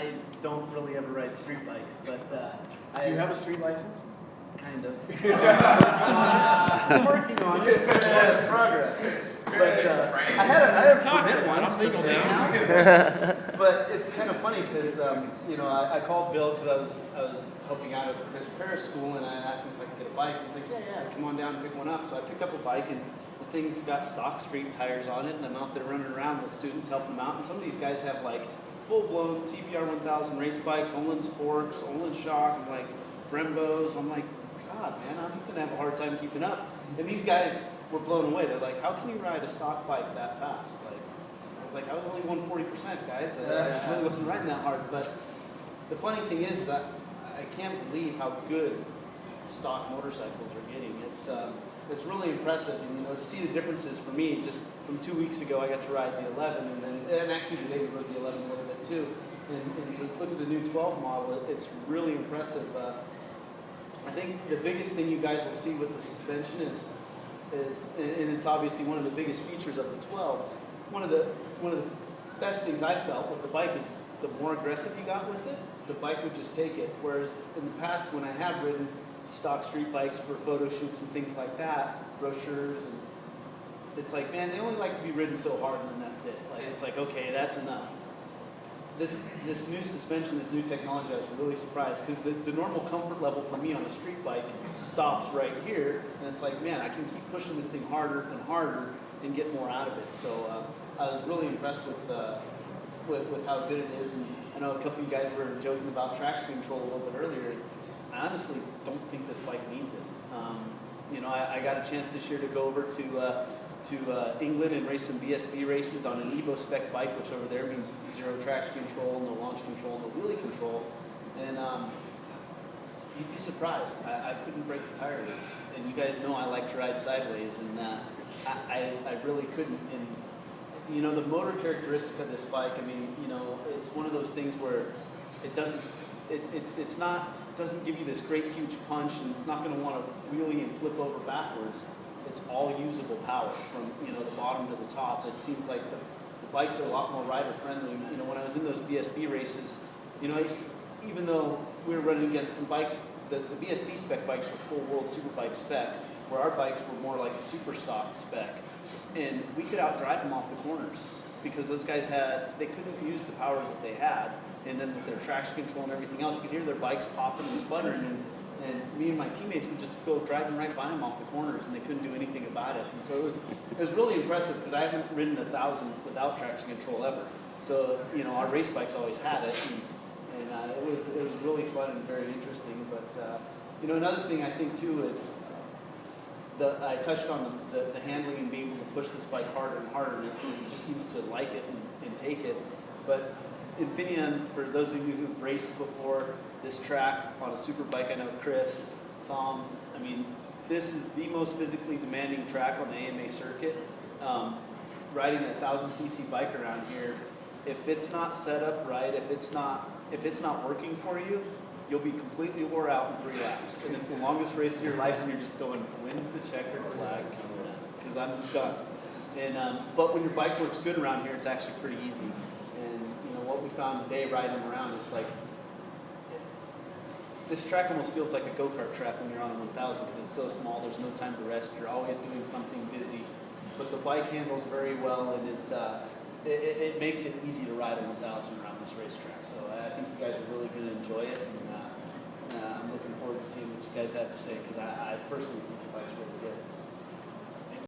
I don't really ever ride street bikes, but Do you have a street license? kind of. I'm working on it. Yes, progress. But I had a permit once. legal now. But it's kind of funny because you know, I called Bill because I was helping out at the Chris Paris school, and I asked him if I could get a bike. He's like, yeah, come on down and pick one up. So I picked up a bike, and the thing's got stock street tires on it, and I'm out there running around with students helping them out. And some of these guys have like full-blown CBR1000 race bikes, Olin's forks, Olin shock, and like Brembos. I'm like, God, man, I'm gonna have a hard time keeping up. And these guys were blown away. They're like, how can you ride a stock bike that fast? Like, I was like, I was only 140%, guys. I really wasn't riding that hard. But the funny thing is that I can't believe how good stock motorcycles are getting. It's really impressive. And you know, to see the differences for me, just from 2 weeks ago, I got to ride the 11, and actually today we rode the 11 a little bit too. And to look at the new 12 model, it's really impressive. I think the biggest thing you guys will see with the suspension is, and it's obviously one of the biggest features of the 12. One of the best things I felt with the bike is the more aggressive you got with it, the bike would just take it. Whereas in the past, when I have ridden stock street bikes for photo shoots and things like that, brochures, and it's like, man, they only like to be ridden so hard, and then that's it. Like, it's like, okay, that's enough. This new suspension, this new technology, I was really surprised because the normal comfort level for me on a street bike stops right here, and it's like, man, I can keep pushing this thing harder and harder and get more out of it. So I was really impressed with how good it is. And I know a couple of you guys were joking about traction control a little bit earlier. I honestly don't think this bike needs it. You know, I got a chance this year to go over to England and race some BSB races on an Evo spec bike, which over there means zero traction control, no launch control, no wheelie control. And you'd be surprised. I couldn't break the tire loose. And you guys know I like to ride sideways, and I really couldn't. And you know, the motor characteristic of this bike, I mean, you know, it's one of those things where it doesn't give you this great huge punch, and it's not going to want to wheelie and flip over backwards. It's all usable power from, you know, the bottom to the top. It seems like the bikes are a lot more rider friendly. You know, when I was in those BSB races, you know, even though we were running against some bikes, the BSB spec bikes were full world superbike spec, where our bikes were more like a super stock spec, and we could outdrive them off the corners because those guys they couldn't use the powers that they had. And then with their traction control and everything else, you could hear their bikes popping and sputtering, and me and my teammates would just go driving right by them off the corners, and they couldn't do anything about it. And so it was really impressive because I haven't ridden 1,000 without traction control ever. So you know, our race bikes always had it, and it was really fun and very interesting. But you know, another thing I think too is I touched on the handling and being able to push this bike harder and harder, and it just seems to like it and take it. But Infineon, for those of you who've raced before this track on a super bike, I know Chris, Tom, I mean, this is the most physically demanding track on the AMA circuit. Riding a 1,000cc bike around here, if it's not set up right, if it's not working for you, you'll be completely wore out in 3 laps. And it's the longest race of your life, and you're just going, when's the checkered flag coming in? Because I'm done. And but when your bike works good around here, it's actually pretty easy. What we found today riding around, it's like this track almost feels like a go-kart track when you're on a 1000 because it's so small, there's no time to rest, you're always doing something busy, but the bike handles very well, and it makes it easy to ride a 1000 around this racetrack. So I think you guys are really going to enjoy it, and I'm looking forward to seeing what you guys have to say because I personally think the bike's really good.